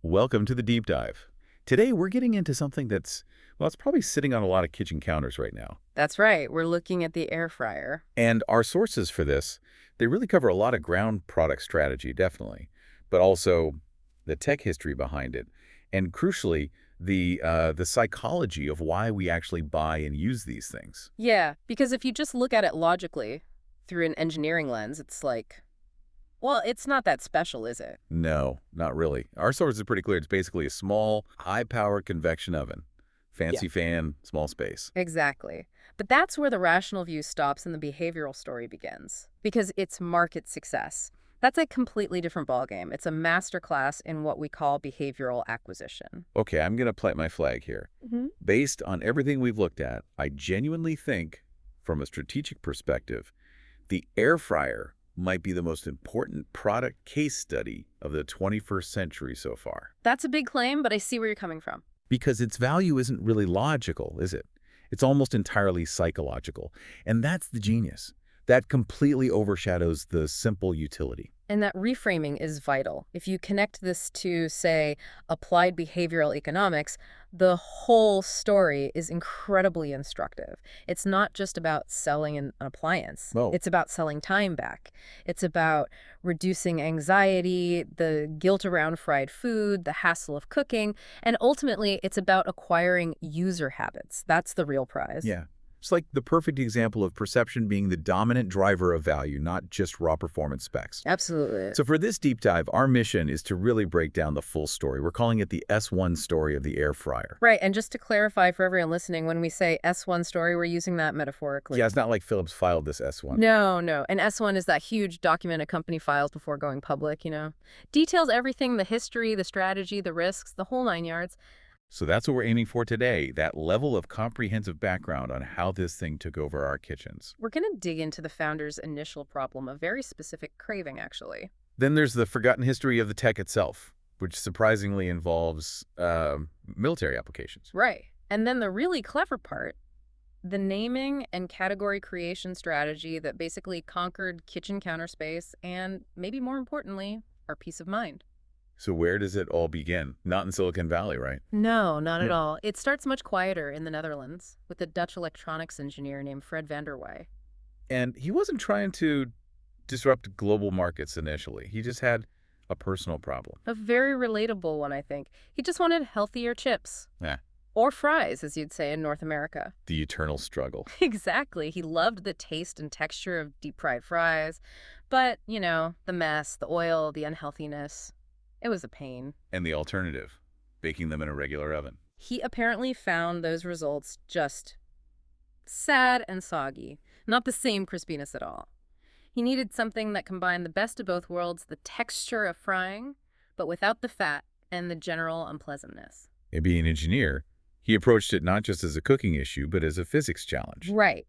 Welcome to the deep dive. Today we're getting into something well, it's probably sitting on a lot of kitchen counters right now. That's right. We're looking at the air fryer. And our sources for this, they really cover a lot of ground product strategy, definitely, but also the tech history behind it, and crucially, the psychology of why we actually buy and use these things. Yeah, because if you just look at it logically through an engineering lens, it's like, well, it's not that special, is it? No, not really. Our source is pretty clear. It's basically a small, high-power convection oven. Yeah. Fancy fan, small space. Exactly. But that's where the rational view stops and the behavioral story begins, because it's market success. That's a completely different ballgame. It's a masterclass in what we call behavioral acquisition. Okay, I'm going to plant my flag here. Based on everything we've looked at, I genuinely think, from a strategic perspective, the air fryer might be the most important product case study of the 21st century so far. That's a big claim, but I see where you're coming from. Because its value isn't really logical, is it? It's almost entirely psychological. And that's the genius. That completely overshadows the simple utility. And that reframing is vital. If you connect this to, say, applied behavioral economics, the whole story is incredibly instructive. It's not just about selling an appliance. Oh. It's about selling time back. It's about reducing anxiety, the guilt around fried food, the hassle of cooking, and ultimately it's about acquiring user habits. That's the real prize. Yeah. It's like the perfect example of perception being the dominant driver of value, not just raw performance specs. Absolutely. So for this deep dive, our mission is to really break down the full story. We're calling it the S1 story of the air fryer. Right, and just to clarify for everyone listening, when we say S1 story, we're using that metaphorically. Yeah, it's not like Philips filed this S1. No, no. And S1 is that huge document a company files before going public, Details everything, the history, the strategy, the risks, the whole nine yards. So that's what we're aiming for today, that level of comprehensive background on how this thing took over our kitchens. We're going to dig into the founder's initial problem, a very specific craving, actually. Then there's the forgotten history of the tech itself, which surprisingly involves military applications. Right. And then the really clever part, the naming and category creation strategy that basically conquered kitchen counter space and, maybe more importantly, our peace of mind. So where does it all begin? Not in Silicon Valley, right? No, not at all. It starts much quieter in the Netherlands with a Dutch electronics engineer named Fred van der Waay. And he wasn't trying to disrupt global markets initially. He just had a personal problem. A very relatable one, I think. He just wanted healthier chips. Yeah. Or fries, as you'd say in North America. The eternal struggle. Exactly. He loved the taste and texture of deep-fried fries. But, the mess, the oil, the unhealthiness. It was a pain. And the alternative, baking them in a regular oven. He apparently found those results just sad and soggy. Not the same crispiness at all. He needed something that combined the best of both worlds, the texture of frying, but without the fat and the general unpleasantness. And being an engineer, he approached it not just as a cooking issue, but as a physics challenge. Right.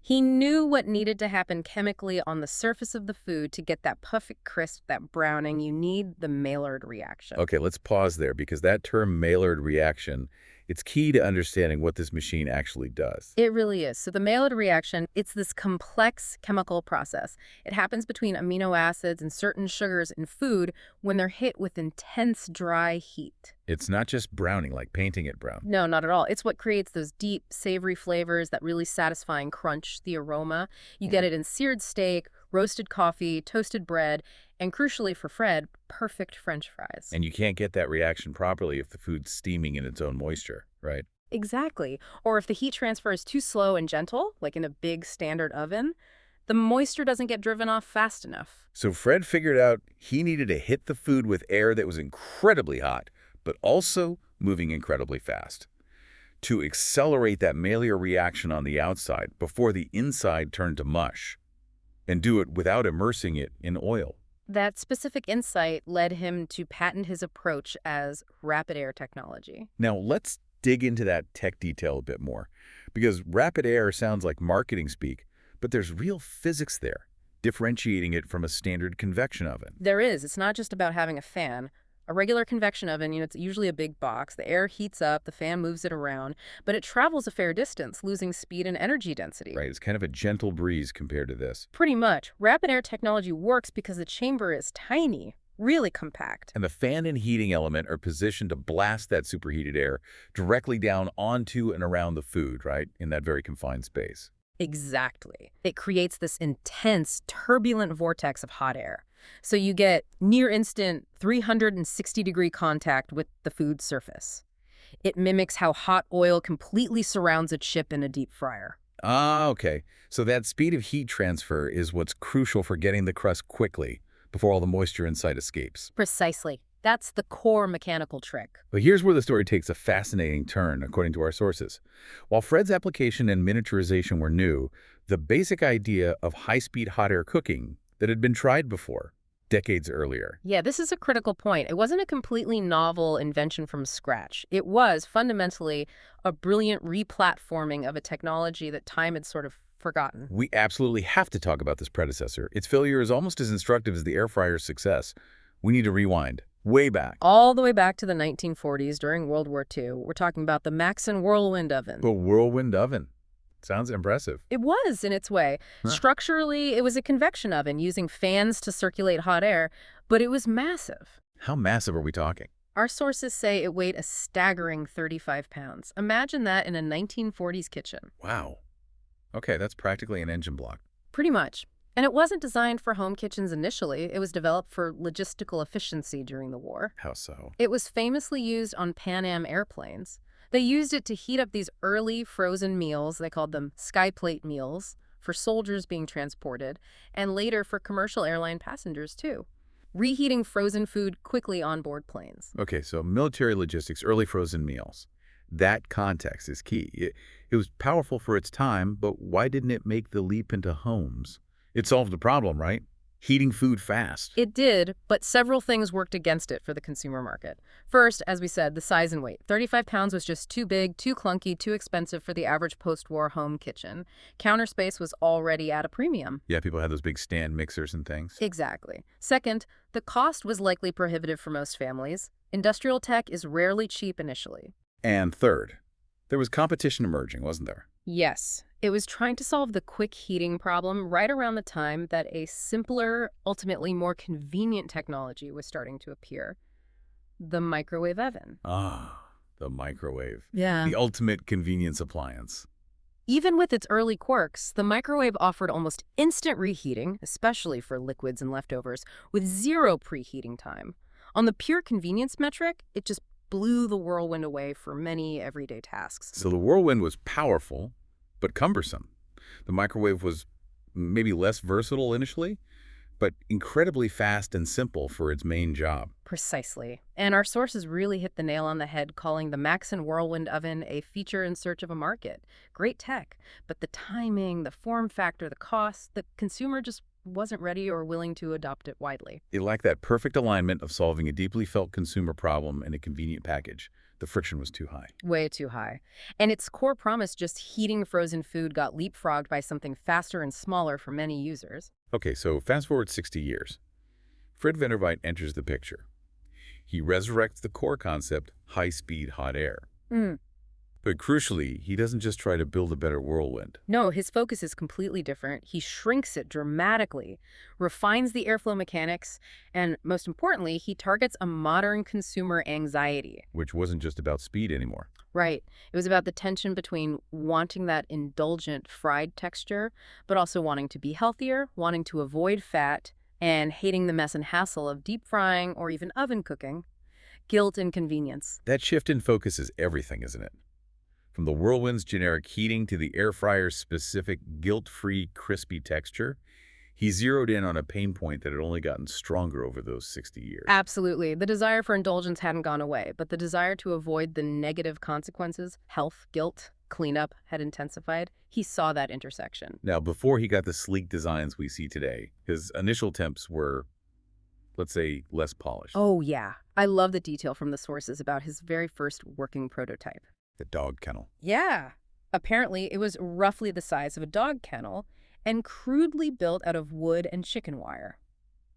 He knew what needed to happen chemically on the surface of the food to get that perfect crisp, that browning. You need the Maillard reaction. Okay, let's pause there because that term Maillard reaction, it's key to understanding what this machine actually does. It really is. So the Maillard reaction, it's this complex chemical process. It happens between amino acids and certain sugars in food when they're hit with intense dry heat. It's not just browning, like painting it brown. No, not at all. It's what creates those deep, savory flavors, that really satisfying crunch, the aroma. You get it in seared steak, roasted coffee, toasted bread, and crucially for Fred, perfect French fries. And you can't get that reaction properly if the food's steaming in its own moisture, right? Exactly. Or if the heat transfer is too slow and gentle, like in a big standard oven, the moisture doesn't get driven off fast enough. So Fred figured out he needed to hit the food with air that was incredibly hot, but also moving incredibly fast, to accelerate that Maillard reaction on the outside before the inside turned to mush, and do it without immersing it in oil. That specific insight led him to patent his approach as rapid air technology. Now, let's dig into that tech detail a bit more, because rapid air sounds like marketing speak, but there's real physics there, differentiating it from a standard convection oven. There is. It's not just about having a fan. A regular convection oven, it's usually a big box. The air heats up, the fan moves it around, but it travels a fair distance, losing speed and energy density. Right, it's kind of a gentle breeze compared to this. Pretty much. Rapid air technology works because the chamber is tiny. really compact. And the fan and heating element are positioned to blast that superheated air directly down onto and around the food, right, in that very confined space. Exactly. It creates this intense, turbulent vortex of hot air. So you get near-instant 360-degree contact with the food surface. It mimics how hot oil completely surrounds a chip in a deep fryer. Ah, okay. So that speed of heat transfer is what's crucial for getting the crust quickly before all the moisture inside escapes. Precisely. That's the core mechanical trick. But here's where the story takes a fascinating turn, according to our sources. While Fred's application and miniaturization were new, the basic idea of high-speed hot air cooking that had been tried before, decades earlier. Yeah, this is a critical point. It wasn't a completely novel invention from scratch. It was fundamentally a brilliant replatforming of a technology that time had sort of forgotten. We absolutely have to talk about this predecessor. Its failure is almost as instructive as the air fryer's success. We need to rewind, way back. All the way back to the 1940s during World War II, we're talking about the Maxon whirlwind oven. The whirlwind oven. Sounds impressive. It was, in its way. Huh. Structurally, it was a convection oven using fans to circulate hot air, but it was massive. How massive are we talking? Our sources say it weighed a staggering 35 pounds. Imagine that in a 1940s kitchen. Wow. Okay, that's practically an engine block. Pretty much. And it wasn't designed for home kitchens initially. It was developed for logistical efficiency during the war. How so? It was famously used on Pan Am airplanes. They used it to heat up these early frozen meals, they called them skyplate meals, for soldiers being transported, and later for commercial airline passengers too, reheating frozen food quickly on board planes. Okay, so military logistics, early frozen meals. That context is key. It was powerful for its time, but why didn't it make the leap into homes? It solved the problem, right? Heating food fast. It did, but several things worked against it for the consumer market. First, as we said, the size and weight. 35 pounds was just too big, too clunky, too expensive for the average post-war home kitchen. Counter space was already at a premium. Yeah, people had those big stand mixers and things. Exactly. Second, the cost was likely prohibitive for most families. Industrial tech is rarely cheap initially. And third, there was competition emerging, wasn't there? Yes, it was trying to solve the quick heating problem right around the time that a simpler, ultimately more convenient technology was starting to appear. The microwave oven. Ah, the microwave. Yeah. The ultimate convenience appliance. Even with its early quirks, the microwave offered almost instant reheating, especially for liquids and leftovers, with zero preheating time. On the pure convenience metric, it just blew the whirlwind away for many everyday tasks. So the whirlwind was powerful, but cumbersome. The microwave was maybe less versatile initially, but incredibly fast and simple for its main job. Precisely. And our sources really hit the nail on the head, calling the Maxon whirlwind oven a feature in search of a market. Great tech, but the timing, the form factor, the cost, the consumer just wasn't ready or willing to adopt it widely. It lacked that perfect alignment of solving a deeply felt consumer problem in a convenient package. The friction was too high. Way too high. And its core promise, just heating frozen food, got leapfrogged by something faster and smaller for many users. Okay, so fast forward 60 years. Fred Vanderveit enters the picture. He resurrects the core concept, high-speed hot air. But crucially, he doesn't just try to build a better whirlwind. No, his focus is completely different. He shrinks it dramatically, refines the airflow mechanics, and most importantly, he targets a modern consumer anxiety. Which wasn't just about speed anymore. Right. It was about the tension between wanting that indulgent fried texture, but also wanting to be healthier, wanting to avoid fat, and hating the mess and hassle of deep frying or even oven cooking. Guilt and convenience. That shift in focus is everything, isn't it? From the whirlwind's generic heating to the air fryer's specific guilt-free, crispy texture, he zeroed in on a pain point that had only gotten stronger over those 60 years. Absolutely. The desire for indulgence hadn't gone away, but the desire to avoid the negative consequences, health, guilt, cleanup, had intensified. He saw that intersection. Now, before he got the sleek designs we see today, his initial attempts were, let's say, less polished. Oh, yeah. I love the detail from the sources about his very first working prototype. The dog kennel. Yeah. Apparently, it was roughly the size of a dog kennel and crudely built out of wood and chicken wire.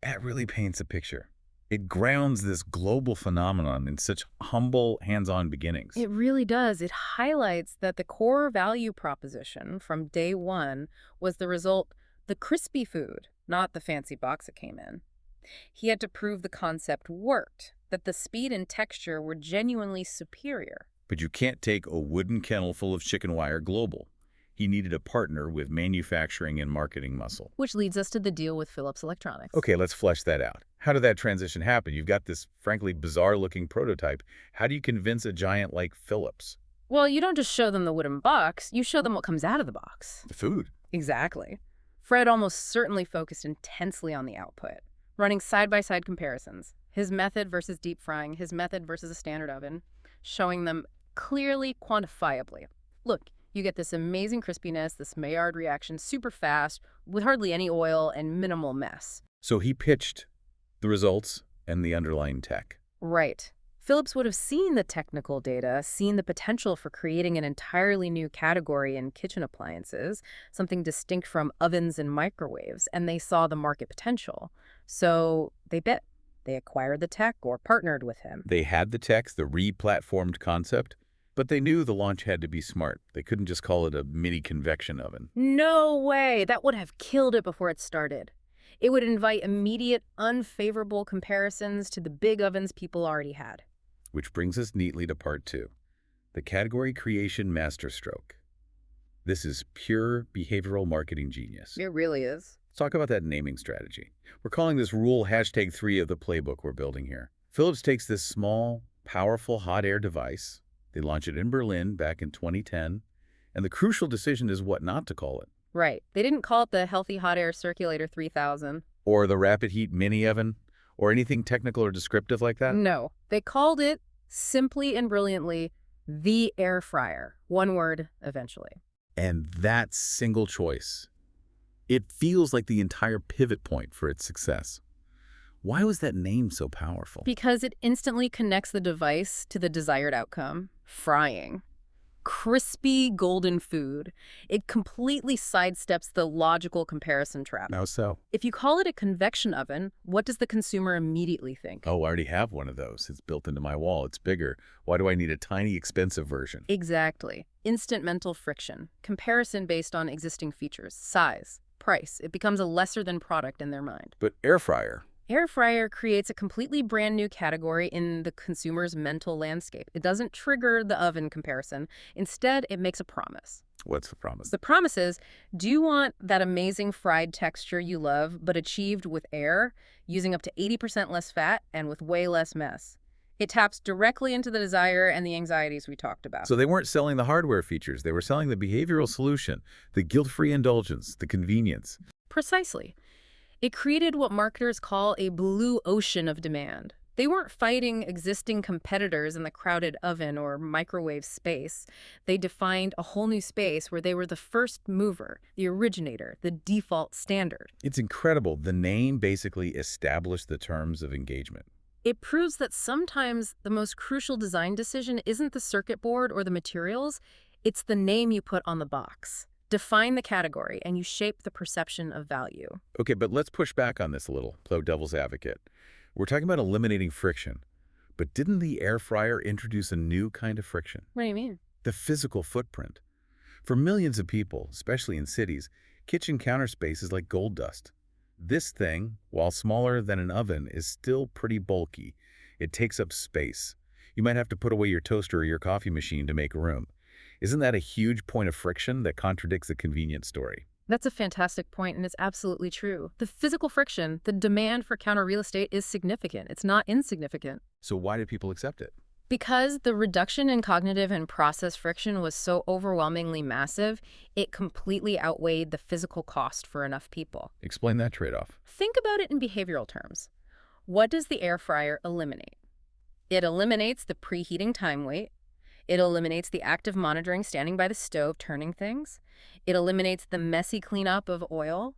That really paints a picture. It grounds this global phenomenon in such humble, hands-on beginnings. It really does. It highlights that the core value proposition from day one was the result, the crispy food, not the fancy box it came in. He had to prove the concept worked, that the speed and texture were genuinely superior. But you can't take a wooden kennel full of chicken wire global. He needed a partner with manufacturing and marketing muscle. Which leads us to the deal with Philips Electronics. Okay, let's flesh that out. How did that transition happen? You've got this, frankly, bizarre-looking prototype. How do you convince a giant like Philips? Well, you don't just show them the wooden box, you show them what comes out of the box. The food. Exactly. Fred almost certainly focused intensely on the output, running side-by-side comparisons. His method versus deep frying, his method versus a standard oven, showing them clearly, quantifiably. Look, you get this amazing crispiness, this Maillard reaction, super fast, with hardly any oil and minimal mess. So he pitched the results and the underlying tech. Right. Philips would have seen the technical data, seen the potential for creating an entirely new category in kitchen appliances, something distinct from ovens and microwaves, and they saw the market potential. So they bit. They acquired the tech or partnered with him. They had the tech, the re-platformed concept, but they knew the launch had to be smart. They couldn't just call it a mini convection oven. No way! That would have killed it before it started. It would invite immediate, unfavorable comparisons to the big ovens people already had. Which brings us neatly to part 2, the category creation masterstroke. This is pure behavioral marketing genius. It really is. Let's talk about that naming strategy. We're calling this rule #3 of the playbook we're building here. Philips takes this small, powerful hot air device. They launch it in Berlin back in 2010, and the crucial decision is what not to call it. Right. They didn't call it the Healthy Hot Air Circulator 3000. Or the rapid heat mini oven, or anything technical or descriptive like that. No. They called it, simply and brilliantly, the air fryer. One word, eventually. And that single choice, it feels like the entire pivot point for its success. Why was that name so powerful? Because it instantly connects the device to the desired outcome, frying. Crispy, golden food. It completely sidesteps the logical comparison trap. How so? If you call it a convection oven, what does the consumer immediately think? Oh, I already have one of those. It's built into my wall. It's bigger. Why do I need a tiny, expensive version? Exactly. Instant mental friction. Comparison based on existing features, size, price. It becomes a lesser-than product in their mind. But air fryer. Air fryer creates a completely brand new category in the consumer's mental landscape. It doesn't trigger the oven comparison. Instead, it makes a promise. What's the promise? The promise is, do you want that amazing fried texture you love, but achieved with air, using up to 80% less fat and with way less mess? It taps directly into the desire and the anxieties we talked about. So they weren't selling the hardware features. They were selling the behavioral solution, the guilt-free indulgence, the convenience. Precisely. It created what marketers call a blue ocean of demand. They weren't fighting existing competitors in the crowded oven or microwave space. They defined a whole new space where they were the first mover, the originator, the default standard. It's incredible. The name basically established the terms of engagement. It proves that sometimes the most crucial design decision isn't the circuit board or the materials, it's the name you put on the box. Define the category, and you shape the perception of value. Okay, but let's push back on this a little, play devil's advocate. We're talking about eliminating friction, but didn't the air fryer introduce a new kind of friction? What do you mean? The physical footprint. For millions of people, especially in cities, kitchen counter space is like gold dust. This thing, while smaller than an oven, is still pretty bulky. It takes up space. You might have to put away your toaster or your coffee machine to make room. Isn't that a huge point of friction that contradicts the convenience story? That's a fantastic point, and it's absolutely true. The physical friction, the demand for counter real estate is significant. It's not insignificant. So why did people accept it? Because the reduction in cognitive and process friction was so overwhelmingly massive, it completely outweighed the physical cost for enough people. Explain that trade-off. Think about it in behavioral terms. What does the air fryer eliminate? It eliminates the preheating time wait. It eliminates the active monitoring standing by the stove turning things. It eliminates the messy cleanup of oil.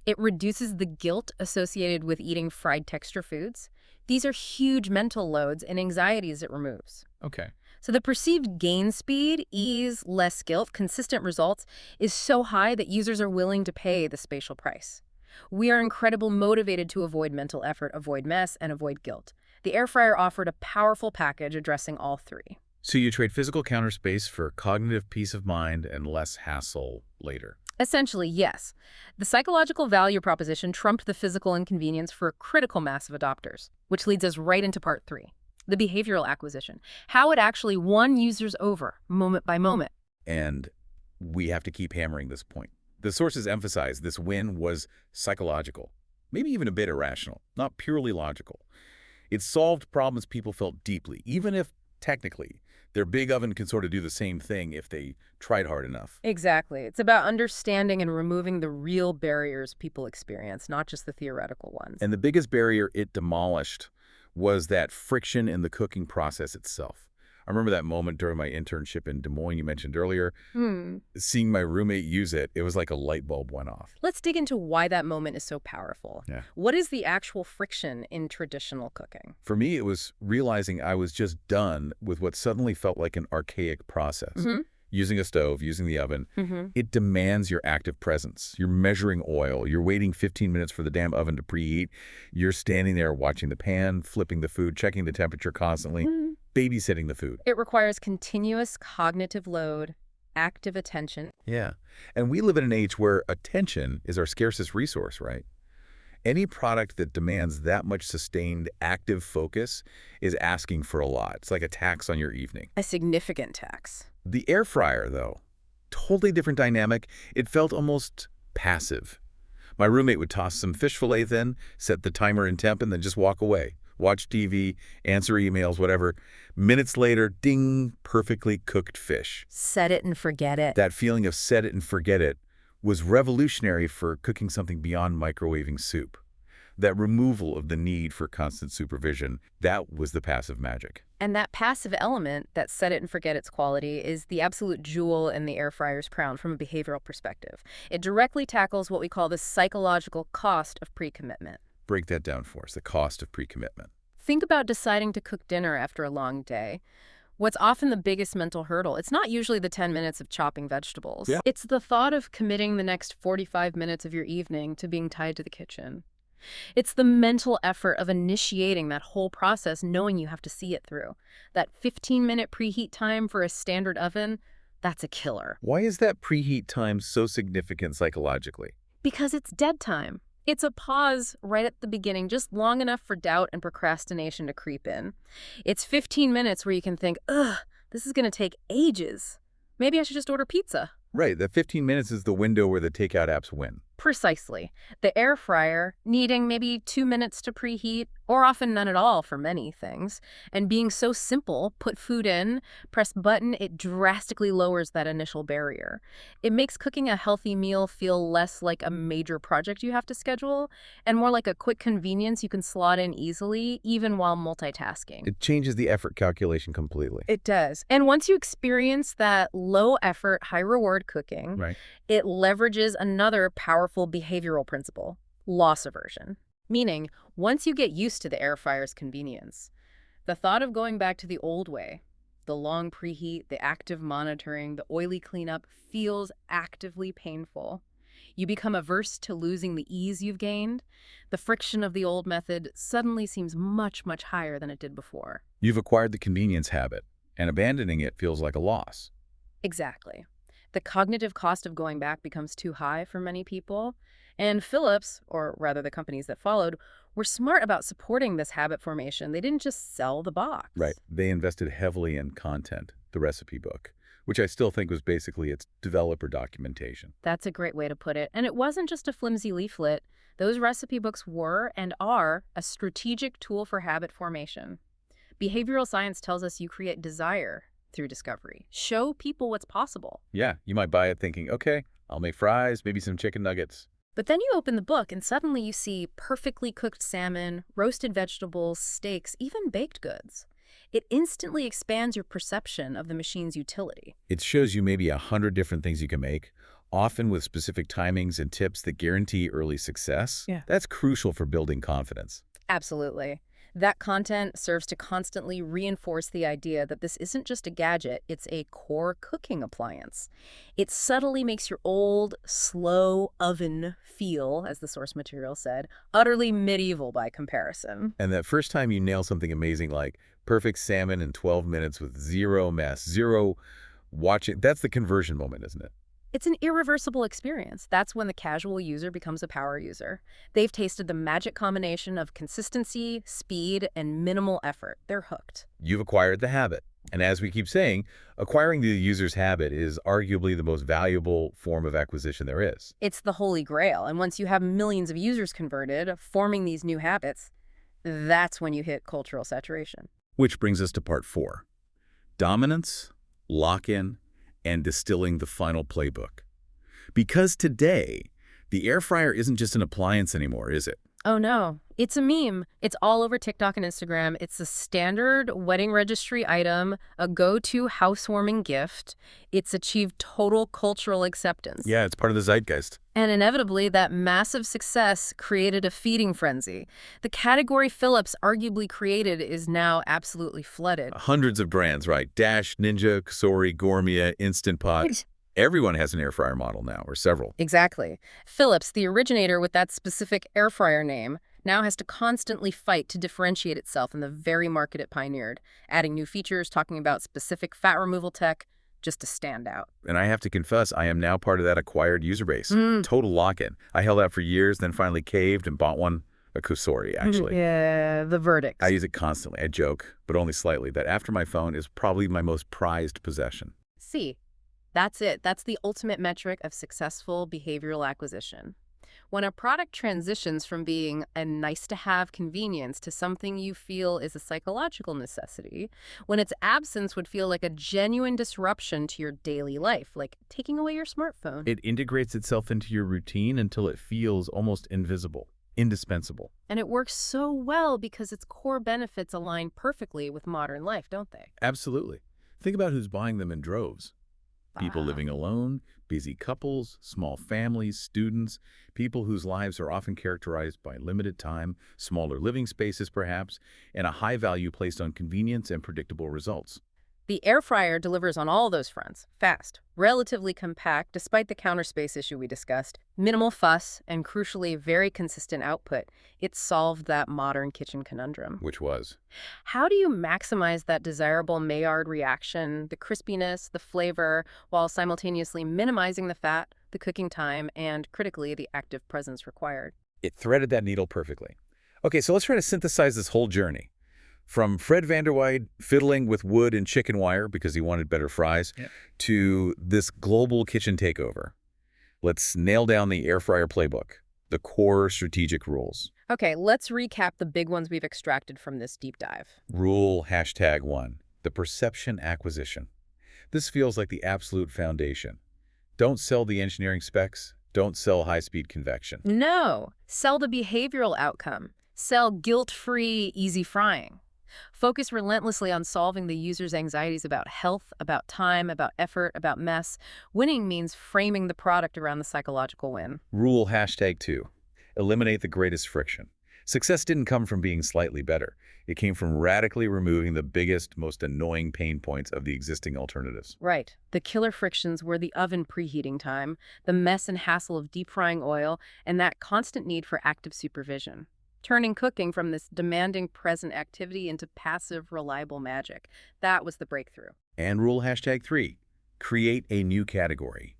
It reduces the guilt associated with eating fried texture foods. These are huge mental loads and anxieties it removes. Okay. So the perceived gain speed, ease, less guilt, consistent results is so high that users are willing to pay the spatial price. We are incredibly motivated to avoid mental effort, avoid mess, and avoid guilt. The air fryer offered a powerful package addressing all three. So you trade physical counter space for cognitive peace of mind and less hassle later. Essentially, yes. The psychological value proposition trumped the physical inconvenience for a critical mass of adopters, which leads us right into part 3, the behavioral acquisition, how it actually won users over, moment by moment. And we have to keep hammering this point. The sources emphasize this win was psychological, maybe even a bit irrational, not purely logical. It solved problems people felt deeply, even if, technically, their big oven can sort of do the same thing if they tried hard enough. Exactly. It's about understanding and removing the real barriers people experience, not just the theoretical ones. And the biggest barrier it demolished was that friction in the cooking process itself. I remember that moment during my internship in Des Moines you mentioned earlier. Seeing my roommate use it, it was like a light bulb went off. Let's dig into why that moment is so powerful. Yeah. What is the actual friction in traditional cooking? For me, it was realizing I was just done with what suddenly felt like an archaic process. Using a stove, using the oven, it demands your active presence. You're measuring oil. You're waiting 15 minutes for the damn oven to preheat. You're standing there watching the pan, flipping the food, checking the temperature constantly, babysitting the food. It requires continuous cognitive load, active attention. Yeah. And we live in an age where attention is our scarcest resource, right? Any product that demands that much sustained active focus is asking for a lot. It's like a tax on your evening. A significant tax. The air fryer, though, totally different dynamic. It felt almost passive. My roommate would toss some fish fillet then, set the timer in temp, and then just walk away. Watch TV, answer emails, whatever. Minutes later, ding, perfectly cooked fish. Set it and forget it. That feeling of set it and forget it was revolutionary for cooking something beyond microwaving soup. That removal of the need for constant supervision, that was the passive magic. And that passive element, that set it and forget its quality, is the absolute jewel in the air fryer's crown from a behavioral perspective. It directly tackles what we call the psychological cost of pre-commitment. Break that down for us, the cost of pre-commitment. Think about deciding to cook dinner after a long day. What's often the biggest mental hurdle, it's not usually the 10 minutes of chopping vegetables. Yeah. It's the thought of committing the next 45 minutes of your evening to being tied to the kitchen. It's the mental effort of initiating that whole process knowing you have to see it through. That 15-minute preheat time for a standard oven, that's a killer. Why is that preheat time so significant psychologically? Because it's dead time. It's a pause right at the beginning, just long enough for doubt and procrastination to creep in. It's 15 minutes where you can think, ugh, this is going to take ages. Maybe I should just order pizza. Right, that 15 minutes is the window where the takeout apps win. Precisely. The air fryer, needing maybe 2 minutes to preheat, or often none at all for many things, and being so simple, put food in, press button, it drastically lowers that initial barrier. It makes cooking a healthy meal feel less like a major project you have to schedule, and more like a quick convenience you can slot in easily, even while multitasking. It changes the effort calculation completely. It does. And once you experience that low-effort, high-reward cooking, Right. it leverages another powerful behavioral principle, loss aversion. Meaning, once you get used to the air fryer's convenience, the thought of going back to the old way, the long preheat, the active monitoring, the oily cleanup, feels actively painful. You become averse to losing the ease you've gained. The friction of the old method suddenly seems much, much higher than it did before. You've acquired the convenience habit, and abandoning it feels like a loss. Exactly. The cognitive cost of going back becomes too high for many people. And Philips, or rather the companies that followed, were smart about supporting this habit formation. They didn't just sell the box. Right. They invested heavily in content, the recipe book, which I still think was basically its developer documentation. That's a great way to put it. And it wasn't just a flimsy leaflet. Those recipe books were and are a strategic tool for habit formation. Behavioral science tells us you create desire through discovery. Show people what's possible. Yeah, you might buy it thinking, okay, I'll make fries, maybe some chicken nuggets. But then you open the book and suddenly you see perfectly cooked salmon, roasted vegetables, steaks, even baked goods. It instantly expands your perception of the machine's utility. It shows you maybe 100 different things you can make, often with specific timings and tips that guarantee early success. Yeah. That's crucial for building confidence. Absolutely. That content serves to constantly reinforce the idea that this isn't just a gadget, it's a core cooking appliance. It subtly makes your old, slow oven feel, as the source material said, utterly medieval by comparison. And that first time you nail something amazing like perfect salmon in 12 minutes with zero mess, zero watching, that's the conversion moment, isn't it? It's an irreversible experience. That's when the casual user becomes a power user. They've tasted the magic combination of consistency, speed, and minimal effort. They're hooked. You've acquired the habit. And as we keep saying, acquiring the user's habit is arguably the most valuable form of acquisition there is. It's the holy grail, and once you have millions of users converted, forming these new habits, that's when you hit cultural saturation. Which brings us to part 4. Dominance, lock-in, and distilling the final playbook. Because today, the air fryer isn't just an appliance anymore, is it? Oh no, it's a meme. It's all over TikTok and Instagram. It's a standard wedding registry item, a go-to housewarming gift. It's achieved total cultural acceptance. Yeah, it's part of the zeitgeist. And inevitably, that massive success created a feeding frenzy. The category Philips arguably created is now absolutely flooded. Hundreds of brands, right? Dash, Ninja, Kusori, Gourmet, Instant Pot. Everyone has an air fryer model now, or several. Exactly. Philips, the originator with that specific air fryer name, now has to constantly fight to differentiate itself in the very market it pioneered, adding new features, talking about specific fat removal tech, just to stand out. And I have to confess, I am now part of that acquired user base. Total lock-in. I held out for years, then finally caved and bought one, a Kusori, actually. Yeah, the verdict. I use it constantly. I joke, but only slightly, that after my phone is probably my most prized possession. See, that's it. That's the ultimate metric of successful behavioral acquisition. When a product transitions from being a nice-to-have convenience to something you feel is a psychological necessity, when its absence would feel like a genuine disruption to your daily life, like taking away your smartphone. It integrates itself into your routine until it feels almost invisible, indispensable. And it works so well because its core benefits align perfectly with modern life, don't they? Absolutely. Think about who's buying them in droves. People Wow. living alone, busy couples, small families, students, people whose lives are often characterized by limited time, smaller living spaces perhaps, and a high value placed on convenience and predictable results. The air fryer delivers on all those fronts. Fast, relatively compact despite the counter space issue we discussed, minimal fuss, and crucially very consistent output. It solved that modern kitchen conundrum. Which was? How do you maximize that desirable Maillard reaction, the crispiness, the flavor, while simultaneously minimizing the fat, the cooking time, and critically, the active presence required? It threaded that needle perfectly. Okay, so let's try to synthesize this whole journey. From Fred Vanderweide fiddling with wood and chicken wire because he wanted better fries, to this global kitchen takeover. Let's nail down the air fryer playbook, the core strategic rules. Okay, let's recap the big ones we've extracted from this deep dive. Rule #1, the perception acquisition. This feels like the absolute foundation. Don't sell the engineering specs. Don't sell high-speed convection. No, sell the behavioral outcome. Sell guilt-free, easy frying. Focus relentlessly on solving the user's anxieties about health, about time, about effort, about mess. Winning means framing the product around the psychological win. Rule #2, eliminate the greatest friction. Success didn't come from being slightly better. It came from radically removing the biggest, most annoying pain points of the existing alternatives. Right. The killer frictions were the oven preheating time, the mess and hassle of deep frying oil, and that constant need for active supervision. Turning cooking from this demanding present activity into passive, reliable magic. That was the breakthrough. And rule #3, create a new category.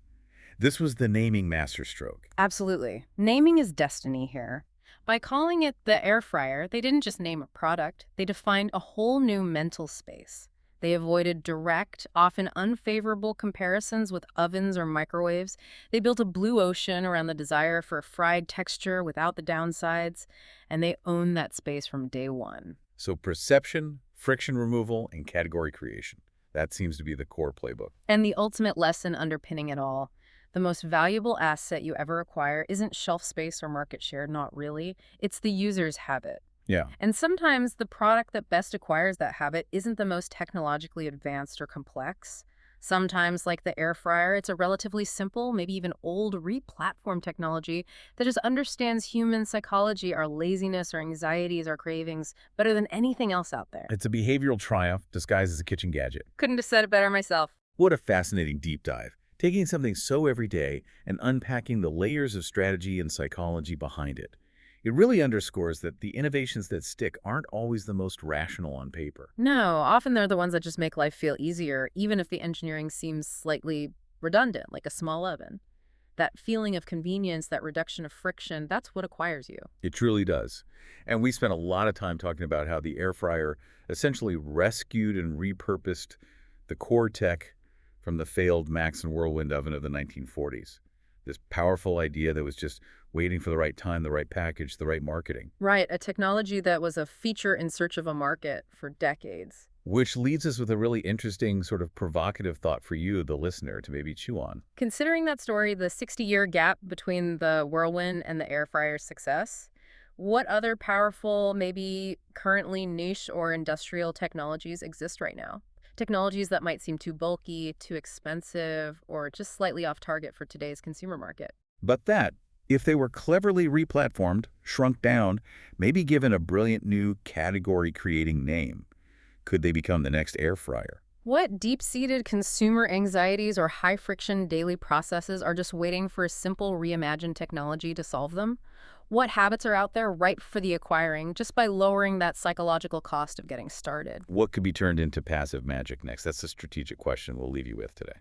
This was the naming masterstroke. Absolutely. Naming is destiny here. By calling it the air fryer, they didn't just name a product, they defined a whole new mental space. They avoided direct, often unfavorable comparisons with ovens or microwaves. They built a blue ocean around the desire for a fried texture without the downsides, and they owned that space from day one. So perception, friction removal, and category creation. That seems to be the core playbook. And the ultimate lesson underpinning it all, the most valuable asset you ever acquire isn't shelf space or market share, not really. It's the user's habit. Yeah. And sometimes the product that best acquires that habit isn't the most technologically advanced or complex. Sometimes, like the air fryer, it's a relatively simple, maybe even old re-platform technology that just understands human psychology, our laziness, our anxieties, our cravings, better than anything else out there. It's a behavioral triumph disguised as a kitchen gadget. Couldn't have said it better myself. What a fascinating deep dive. Taking something so everyday and unpacking the layers of strategy and psychology behind it. It really underscores that the innovations that stick aren't always the most rational on paper. No, often they're the ones that just make life feel easier, even if the engineering seems slightly redundant, like a small oven. That feeling of convenience, that reduction of friction, that's what acquires you. It truly does. And we spent a lot of time talking about how the air fryer essentially rescued and repurposed the core tech from the failed Max and Whirlwind oven of the 1940s. This powerful idea that was just waiting for the right time, the right package, the right marketing. Right, a technology that was a feature in search of a market for decades. Which leads us with a really interesting, sort of provocative thought for you, the listener, to maybe chew on. Considering that story, the 60-year gap between the Whirlwind and the air fryer's success, what other powerful, maybe currently niche or industrial technologies exist right now? Technologies that might seem too bulky, too expensive, or just slightly off target for today's consumer market. But that, if they were cleverly replatformed, shrunk down, maybe given a brilliant new category-creating name, could they become the next air fryer? What deep-seated consumer anxieties or high-friction daily processes are just waiting for a simple reimagined technology to solve them? What habits are out there ripe for the acquiring just by lowering that psychological cost of getting started? What could be turned into passive magic next? That's the strategic question we'll leave you with today.